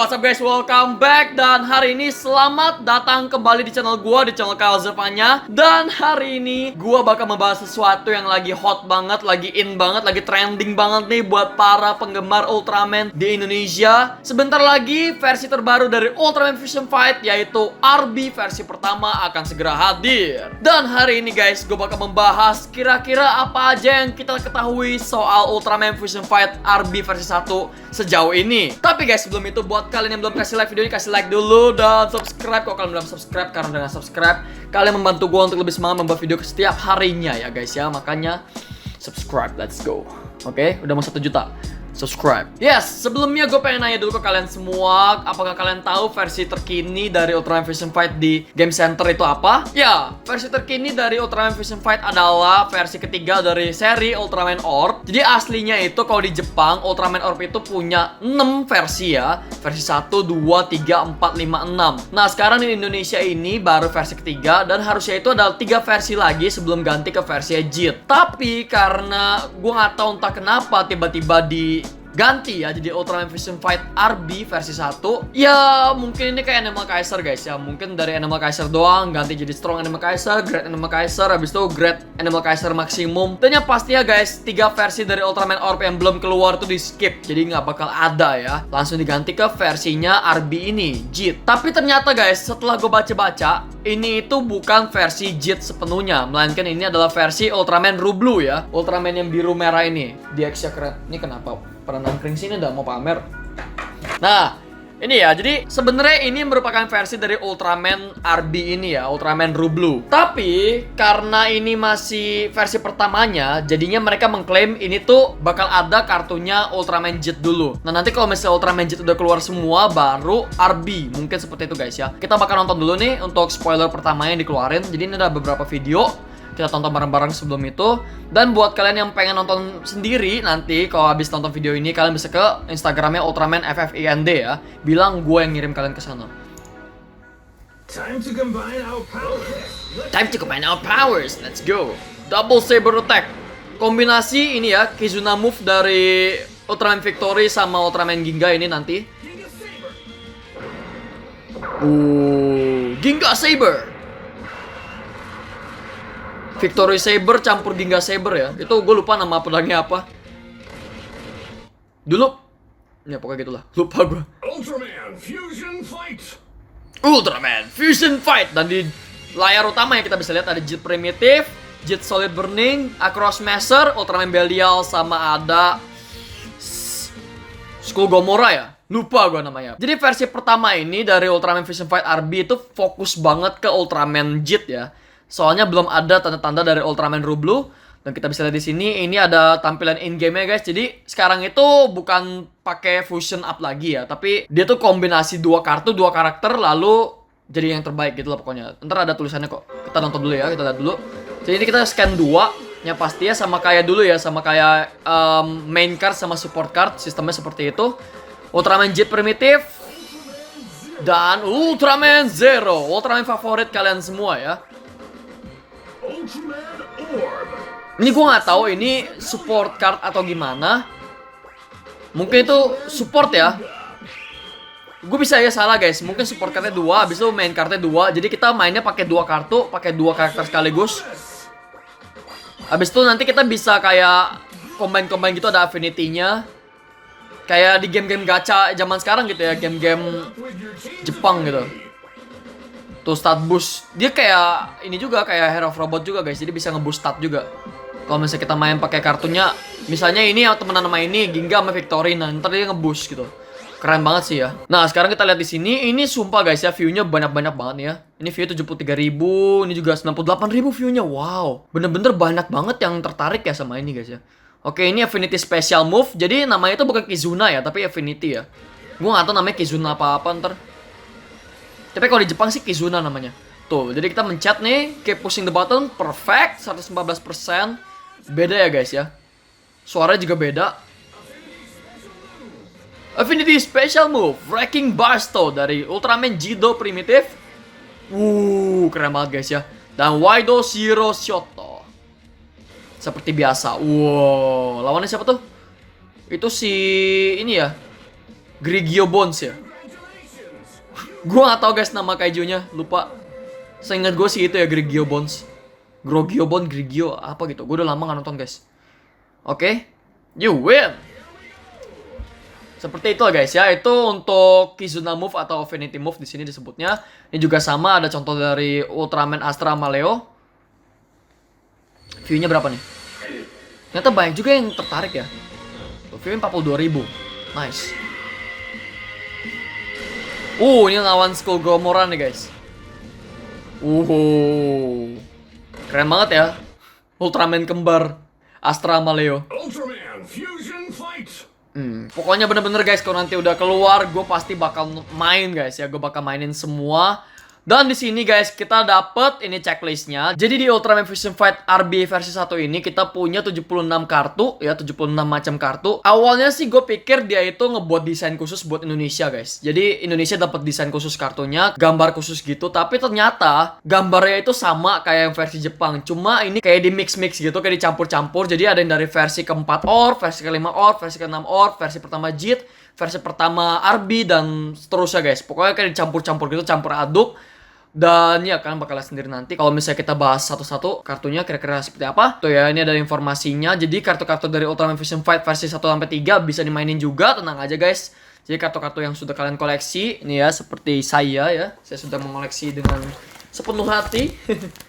What's up guys, welcome back. Dan hari ini selamat datang kembali di channel gua, di channel Kyle Zervanya. Dan hari ini gua bakal membahas sesuatu yang lagi hot banget, lagi in banget, lagi trending banget nih buat para penggemar Ultraman di Indonesia. Sebentar lagi versi terbaru dari Ultraman Fusion Fight, yaitu RB versi pertama akan segera hadir. Dan hari ini guys, gua bakal membahas kira-kira apa aja yang kita ketahui soal Ultraman Fusion Fight RB versi 1 sejauh ini. Tapi guys, sebelum itu buat kalian yang belum kasih like video ini, kasih like dulu dan subscribe kalau kalian belum subscribe, karena dengan subscribe kalian membantu gue untuk lebih semangat membuat video setiap harinya ya guys ya. Makanya subscribe, let's go. Oke, udah mau 1 juta subscribe. Yes, sebelumnya gue pengen nanya dulu ke kalian semua, apakah kalian tahu versi terkini dari Ultraman Fusion Fight di Game Center itu apa? Ya, versi terkini dari Ultraman Fusion Fight adalah versi ketiga dari seri Ultraman Orb. Jadi aslinya itu kalau di Jepang, Ultraman Orb itu punya 6 versi ya. Versi 1, 2, 3, 4, 5, 6. Nah, sekarang di Indonesia ini baru versi ketiga, dan harusnya itu ada 3 versi lagi sebelum ganti ke versi JIT. Tapi karena gue nggak tahu entah kenapa tiba-tiba ganti ya jadi Ultraman Fusion Fight RB versi 1. Ya mungkin ini kayak Animal Kaiser guys ya. Mungkin dari Animal Kaiser doang ganti jadi Strong Animal Kaiser, Great Animal Kaiser, habis itu Great Animal Kaiser Maximum. Dan yang pastinya guys, 3 versi dari Ultraman Orb yang belum keluar tuh di skip, jadi nggak bakal ada ya. Langsung diganti ke versinya RB ini, JIT. Tapi ternyata guys, setelah gue baca-baca, ini itu bukan versi JIT sepenuhnya, melainkan ini adalah versi Ultraman Rublu ya. Ultraman yang biru merah ini. DX-nya keren. Ini kenapa pernah nangkring sini udah mau pamer. Nah, ini ya, jadi sebenarnya ini merupakan versi dari Ultraman RB ini ya, Ultraman Rublu. Tapi karena ini masih versi pertamanya, jadinya mereka mengklaim ini tuh bakal ada kartunya Ultraman JIT dulu. Nah, nanti kalau misalnya Ultraman JIT udah keluar semua, baru RB. Mungkin seperti itu guys ya. Kita bakal nonton dulu nih untuk spoiler pertama yang dikeluarin. Jadi ini ada beberapa video, kita tonton bareng-bareng sebelum itu. Dan buat kalian yang pengen nonton sendiri, nanti kalau habis nonton video ini, kalian bisa ke Instagramnya Ultraman FFIND ya. Bilang gue yang ngirim kalian ke sana. Time to combine our powers. Let's go. Double Saber Attack. Kombinasi ini ya, Kizuna move dari Ultraman Victory sama Ultraman Ginga ini nanti. Ginga Saber. Victory Saber campur Ginga Saber ya. Itu gue lupa nama pedangnya apa dulu. Ya pokoknya gitulah, lupa gue. Ultraman Fusion Fight. Dan di layar utama yang kita bisa lihat ada JIT Primitive, JIT Solid Burning, Across Smasher, Ultraman Belial, sama ada Skull Gomora ya. Lupa gue namanya. Jadi versi pertama ini dari Ultraman Fusion Fight RB itu fokus banget ke Ultraman JIT ya. Soalnya belum ada tanda-tanda dari Ultraman Rublu. Dan kita bisa lihat di sini, ini ada tampilan in-game-nya guys. Jadi sekarang itu bukan pakai fusion up lagi ya, tapi dia tuh kombinasi 2 kartu, 2 karakter, lalu jadi yang terbaik gitu lah pokoknya. Ntar ada tulisannya kok. Kita nonton dulu ya, kita lihat dulu. Jadi ini kita scan 2, yang pastinya sama kayak dulu ya, sama kayak main card sama support card, sistemnya seperti itu. Ultraman JIT Primitive dan Ultraman Zero, Ultraman favorit kalian semua ya. Ini gue nggak tahu ini support card atau gimana. Mungkin itu support ya. Gue bisa ya salah guys. Mungkin support cardnya 2, habis itu main cardnya 2. Jadi kita mainnya pakai 2 kartu, pakai 2 karakter sekaligus. Habis itu nanti kita bisa kayak combine gitu, ada affinity-nya. Kayak di game-game gacha zaman sekarang gitu ya, game-game Jepang gitu. Tuh stat boost. Dia kayak ini juga, kayak Hero of Robot juga guys. Jadi bisa ngeboost stat juga. Kalau misalnya kita main pakai kartunya, misalnya ini yang temenan sama ini, Ginga sama Victory, nah ntar dia ngeboost gitu. Keren banget sih ya. Nah, sekarang kita lihat di sini, ini sumpah guys ya, view-nya banyak-banyak banget nih ya. Ini view 73.000, ini juga 98.000 view-nya. Wow, bener-bener banyak banget yang tertarik ya sama ini guys ya. Oke, ini Affinity Special Move. Jadi namanya itu bukan Kizuna ya, tapi Affinity ya. Gue gak tau namanya Kizuna apa-apa ntar. Tapi kalau di Jepang sih Kizuna namanya. Tuh, jadi kita mencet nih, keep pushing the button, perfect, 114%. Beda ya guys ya. Suaranya juga beda. Affinity Special Move, Wrecking Barstow dari Ultraman Jido Primitive. Keren banget guys ya. Dan Waido Shiro Shoto. Seperti biasa. Wow, lawannya siapa tuh? Itu si ini ya, Grigio Bones ya. Gue gak tahu guys nama kaijunya, lupa. Seingat gue sih itu ya, Grigio Bones. Grogio Bone, Grigio, apa gitu. Gue udah lama gak nonton guys. Oke, you win. Seperti itu guys ya. Itu untuk Kizuna Move atau Affinity Move di sini disebutnya. Ini juga sama, ada contoh dari Ultraman Astra sama Leo. View-nya berapa nih? Ternyata banyak juga yang tertarik ya. View-nya 42.000. Nice. Ini lawan Skull Gomora nih guys. Keren banget ya. Ultraman kembar Astra sama Leo. Ultraman Fusion Fight. Pokoknya bener-bener guys, kalau nanti udah keluar, gue pasti bakal main guys ya. Gue bakal mainin semua. Dan di sini guys, kita dapet ini checklistnya. Jadi di Ultraman Fusion Fight RB versi 1 ini kita punya 76 kartu ya, 76 macam kartu. Awalnya sih gue pikir dia itu ngebuat desain khusus buat Indonesia guys. Jadi Indonesia dapat desain khusus kartunya, gambar khusus gitu. Tapi ternyata gambarnya itu sama kayak yang versi Jepang. Cuma ini kayak di mix-mix gitu, kayak dicampur-campur. Jadi ada yang dari versi ke-4 ORB, versi ke-5 ORB, versi ke-6 ORB, versi pertama JIT, versi pertama RB, dan seterusnya guys. Pokoknya kayak dicampur-campur gitu, campur aduk. Dan ya kalian bakal lihat sendiri nanti kalau misalnya kita bahas satu-satu kartunya kira-kira seperti apa. Tuh ya, ini ada informasinya. Jadi kartu-kartu dari Ultraman Fusion Fight versi 1-3 bisa dimainin juga, tenang aja guys. Jadi kartu-kartu yang sudah kalian koleksi, ini ya seperti saya ya. Saya sudah mengoleksi dengan sepenuh hati.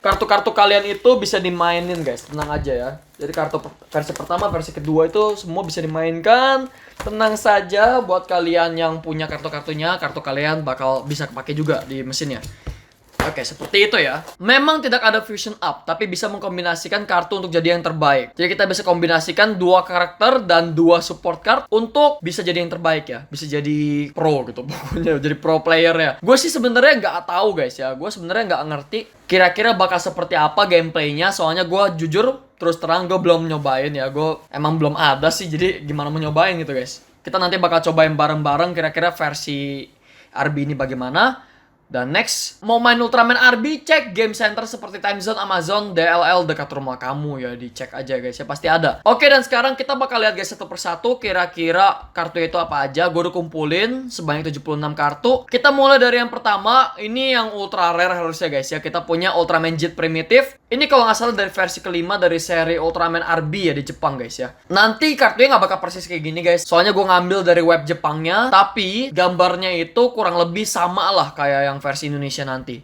Kartu-kartu kalian itu bisa dimainin guys, tenang aja ya. Jadi kartu versi pertama, versi kedua itu semua bisa dimainkan. Tenang saja buat kalian yang punya kartu-kartunya, kartu kalian bakal bisa kepake juga di mesinnya. Oke, seperti itu ya. Memang tidak ada fusion up, tapi bisa mengkombinasikan kartu untuk jadi yang terbaik. Jadi kita bisa kombinasikan 2 karakter dan 2 support card untuk bisa jadi yang terbaik ya. Bisa jadi pro gitu, pokoknya jadi pro player ya. Gue sih sebenarnya nggak tahu guys ya. Gue sebenarnya nggak ngerti kira-kira bakal seperti apa gameplaynya. Soalnya gue jujur terus terang gue belum nyobain ya. Gue emang belum ada sih, jadi gimana mau nyobain gitu guys. Kita nanti bakal cobain bareng-bareng kira-kira versi RB ini bagaimana. Dan next, mau main Ultraman RB, cek Game Center seperti Time Zone, Amazon, DLL dekat rumah kamu ya. Dicek aja guys ya, pasti ada. Oke, dan sekarang kita bakal lihat guys satu persatu kira-kira kartu itu apa aja. Gue udah kumpulin sebanyak 76 kartu. Kita mulai dari yang pertama. Ini yang ultra rare harusnya guys ya. Kita punya Ultraman JIT Primitive. Ini kalau nggak salah dari versi kelima dari seri Ultraman RB ya di Jepang guys ya. Nanti kartunya nggak bakal persis kayak gini guys. Soalnya gue ngambil dari web Jepangnya. Tapi gambarnya itu kurang lebih sama lah kayak yang versi Indonesia nanti.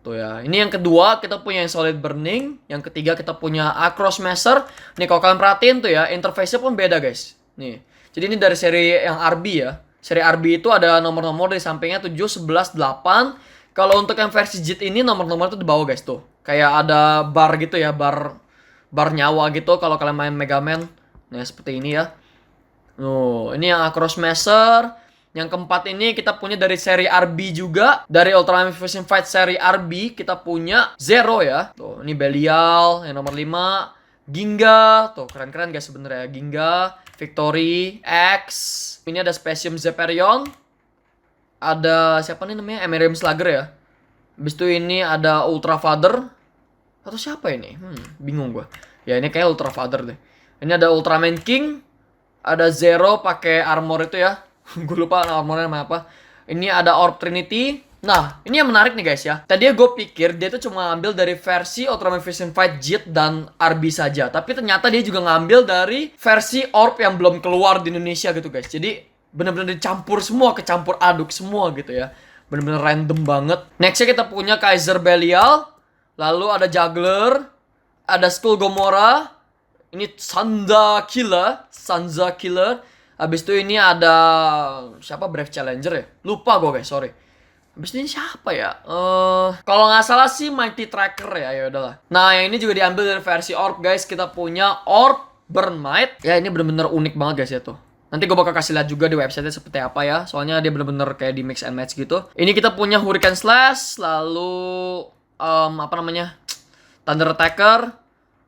Tuh ya. Ini yang kedua kita punya yang Solid Burning. Yang ketiga kita punya Across Smasher. Nih kalau kalian perhatiin tuh ya, interface-nya pun beda guys. Nih. Jadi ini dari seri yang RB ya. Seri RB itu ada nomor-nomor di sampingnya 7, 11, 8. Kalau untuk yang versi JIT ini nomor-nomor itu di bawah guys tuh. Kayak ada bar gitu ya, bar nyawa gitu kalau kalian main Mega Man. Nah, seperti ini ya. Ini yang Across Smasher. Yang keempat ini kita punya dari seri RB juga. Dari Ultraman Fusion Fight seri RB kita punya Zero ya. Tuh, ini Belial yang nomor 5. Ginga. Tuh, keren-keren guys sebenarnya. Ginga, Victory, X. Ini ada Specium Zeperion. Ada siapa nih namanya? Emerium Slugger ya. Habis itu ini ada Ultra Father. Atau siapa ini? Bingung gua. Ya ini kayak Ultra Father deh. Ini ada Ultraman King. Ada Zero pakai armor itu ya. Gue lupa armornya namanya apa. Ini ada Orb Trinity. Nah, ini yang menarik nih guys ya. Tadi gue pikir dia tuh cuma ngambil dari versi Ultraman Fusion Fight JIT dan RB saja. Tapi ternyata dia juga ngambil dari versi Orb yang belum keluar di Indonesia gitu guys. Jadi bener-bener dicampur semua, kecampur aduk semua gitu ya. Bener-bener random banget. Nextnya kita punya Kaiser Belial. Lalu ada Juggler. Ada Skull Gomora. Ini Sanza Killer. Habis itu ini ada siapa, Brave Challenger ya? Lupa gue guys, sorry. Habis ini siapa ya? Kalau nggak salah sih Mighty Tracker ya udahlah. Nah, yang ini juga diambil dari versi Orb guys. Kita punya Orb Burn Might. Ya, ini bener-bener unik banget guys ya tuh. Nanti gue bakal kasih lihat juga di website-nya seperti apa ya. Soalnya dia bener-bener kayak di mix and match gitu. Ini kita punya Hurricane Slash. Lalu apa namanya? Thunder Attacker.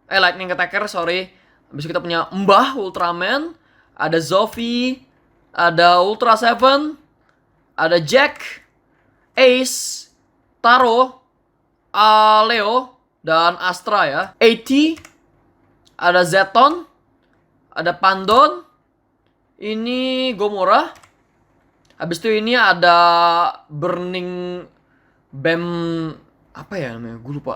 Lightning Attacker, sorry. Habis itu kita punya Mbah Ultraman. Ada Zofi, ada Ultra Seven, ada Jack, Ace, Taro, Leo, dan Astra ya. AT, ada Zeton, ada Pandon, ini Gomora, Habis itu ini ada Burning Bam, apa ya namanya? Gue lupa.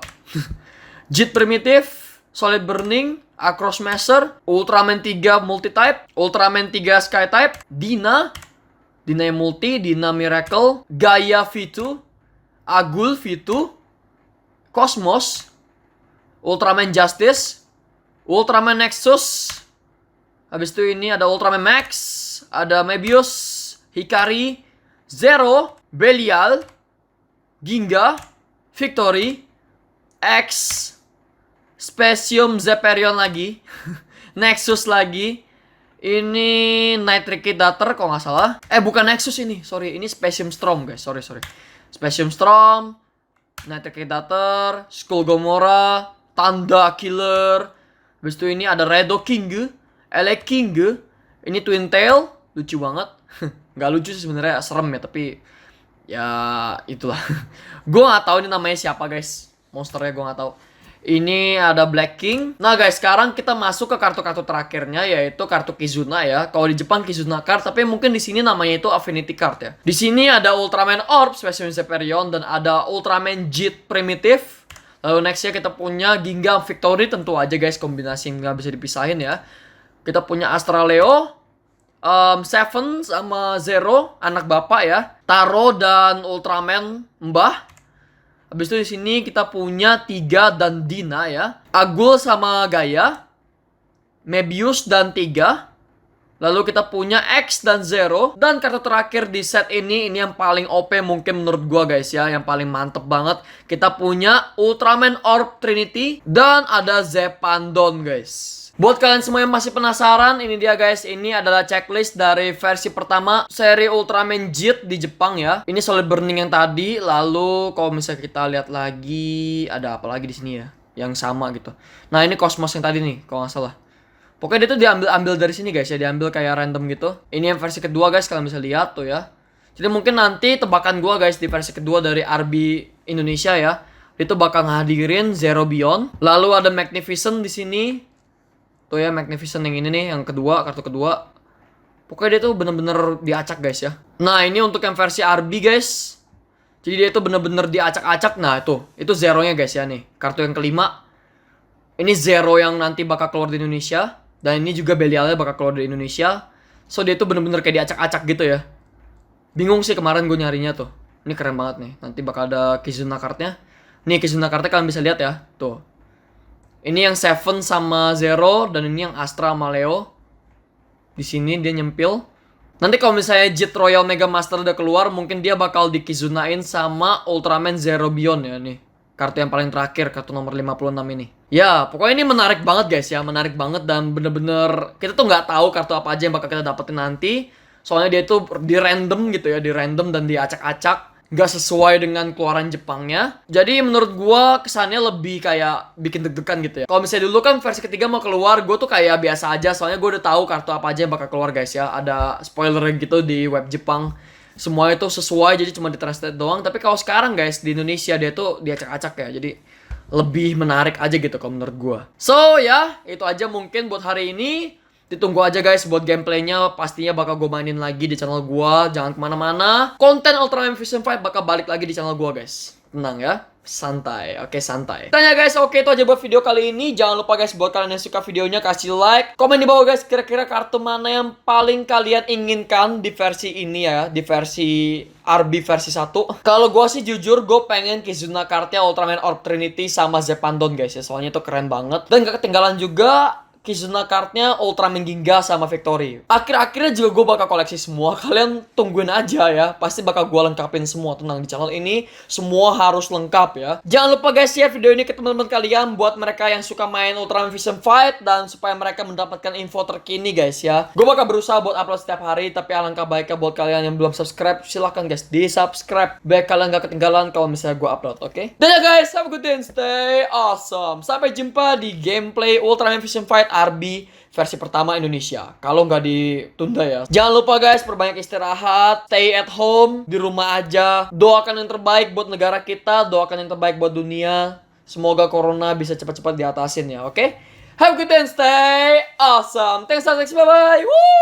Jit Primitive, Solid Burning, Across Smasher, Ultraman 3 Multi-Type, Ultraman 3 Sky-Type, Dina yang multi, Dina Miracle, Gaia V2, Agul V2, Cosmos, Ultraman Justice, Ultraman Nexus. Habis itu ini ada Ultraman Max, ada Mebius, Hikari, Zero, Belial, Ginga, Victory, X, Specium Zeperion lagi, Nexus lagi. Ini Night Liquidator kalau nggak salah. Bukan Nexus ini, sorry. Ini Specium Storm guys, sorry. Specium Storm, Night Liquidator, Skull Gomora, Tanda Killer. Habis itu ini ada Redo King, Ele King. Ini Twin Tail, lucu banget. Nggak lucu sih sebenarnya, serem ya, tapi ya itulah. Gue nggak tahu ini namanya siapa guys, monsternya gue nggak tahu. Ini ada Black King. Nah guys, sekarang kita masuk ke kartu-kartu terakhirnya, yaitu kartu Kizuna ya. Kalau di Jepang Kizuna card, tapi mungkin di sini namanya itu Affinity card ya. Di sini ada Ultraman Orb Special Zeperion dan ada Ultraman Jit Primitive. Lalu nextnya kita punya Ginga Victory, tentu aja guys, kombinasi yang nggak bisa dipisahin ya. Kita punya Astraleo, Seven sama Zero, anak bapak ya. Taro dan Ultraman Mbah. Habis itu di sini kita punya 3 dan Dina ya. Agul sama Gaia. Mebius dan 3. Lalu kita punya X dan Zero. Dan kartu terakhir di set ini yang paling OP mungkin menurut gua guys ya. Yang paling mantep banget. Kita punya Ultraman Orb Trinity. Dan ada Zepandon guys. Buat kalian semua yang masih penasaran, ini dia guys. Ini adalah checklist dari versi pertama seri Ultraman Jit di Jepang ya. Ini Solid Burning yang tadi. Lalu kalau misalnya kita lihat lagi, ada apa lagi di sini ya yang sama gitu. Nah ini Cosmos yang tadi nih kalau nggak salah. Pokoknya dia tuh diambil dari sini guys ya. Diambil kayak random gitu. Ini yang versi kedua guys, kalian bisa lihat tuh ya. Jadi mungkin nanti tebakan gua guys di versi kedua dari RB Indonesia ya, itu bakal ngadirin Zero Beyond. Lalu ada Magnificent di sini. Tuh ya, Magnificent yang ini nih, yang kedua, kartu kedua. Pokoknya dia tuh bener-bener diacak guys ya. Nah ini untuk yang versi RB guys. Jadi dia tuh bener-bener diacak-acak. Nah itu Zero-nya guys ya nih. Kartu yang kelima. Ini Zero yang nanti bakal keluar di Indonesia. Dan ini juga Belialnya bakal keluar di Indonesia. So dia tuh bener-bener kayak diacak-acak gitu ya. Bingung sih kemarin gue nyarinya tuh. Ini keren banget nih. Nanti bakal ada Kizuna card-nya. Nih Kizuna card-nya kalian bisa lihat ya. Tuh. Ini yang Seven sama Zero, dan ini yang Astra sama Leo. Di sini dia nyempil. Nanti kalau misalnya Jit Royal Mega Master udah keluar, mungkin dia bakal dikizunain sama Ultraman Zero Beyond ya nih. Kartu yang paling terakhir, kartu nomor 56 ini. Ya, pokoknya ini menarik banget guys ya, menarik banget dan bener-bener kita tuh nggak tahu kartu apa aja yang bakal kita dapetin nanti. Soalnya dia tuh di random gitu ya, di random dan diacak-acak. Gak sesuai dengan keluaran Jepangnya. Jadi menurut gua kesannya lebih kayak bikin deg-degan gitu ya. Kalau misalnya dulu kan versi ketiga mau keluar, gue tuh kayak biasa aja. Soalnya gue udah tahu kartu apa aja yang bakal keluar guys ya. Ada spoiler gitu di web Jepang. Semua itu sesuai, jadi cuma ditranslate doang. Tapi kalau sekarang guys di Indonesia dia tuh diacak-acak ya. Jadi lebih menarik aja gitu kalau menurut gua. So ya, itu aja mungkin buat hari ini. Ditunggu aja guys buat gameplaynya, pastinya bakal gue mainin lagi di channel gue. Jangan kemana-mana. Konten Ultraman Fusion Fight bakal balik lagi di channel gue guys. Tenang ya, santai, oke santai. Tanya guys, oke itu aja buat video kali ini. Jangan lupa guys buat kalian yang suka videonya kasih like, komen di bawah guys kira-kira kartu mana yang paling kalian inginkan di versi ini ya, di versi RB versi 1. Kalau gue sih jujur gue pengen Kizuna cardnya Ultraman Orb Trinity sama Zepandon guys ya, soalnya itu keren banget. Dan gak ketinggalan juga Kizuna cardnya Ultraman Ginga sama Victory. Akhir-akhirnya juga gue bakal koleksi semua. Kalian tungguin aja ya. Pasti bakal gue lengkapin semua. Tenang, di channel ini semua harus lengkap ya. Jangan lupa guys share video ini ke teman-teman kalian. Buat mereka yang suka main Ultraman Fusion Fight. Dan supaya mereka mendapatkan info terkini guys ya. Gue bakal berusaha buat upload setiap hari. Tapi alangkah baiknya buat kalian yang belum subscribe, silahkan guys di subscribe. Biar kalian gak ketinggalan kalau misalnya gue upload, oke? Dan ya guys, have a good day and stay awesome. Sampai jumpa di gameplay Ultraman Fusion Fight RB versi pertama Indonesia. Kalau nggak ditunda ya. Jangan lupa guys, perbanyak istirahat, stay at home, di rumah aja. Doakan yang terbaik buat negara kita, doakan yang terbaik buat dunia. Semoga corona bisa cepat-cepat diatasin ya, oke? Have a good day and stay awesome. Thanks, bye-bye. Woo!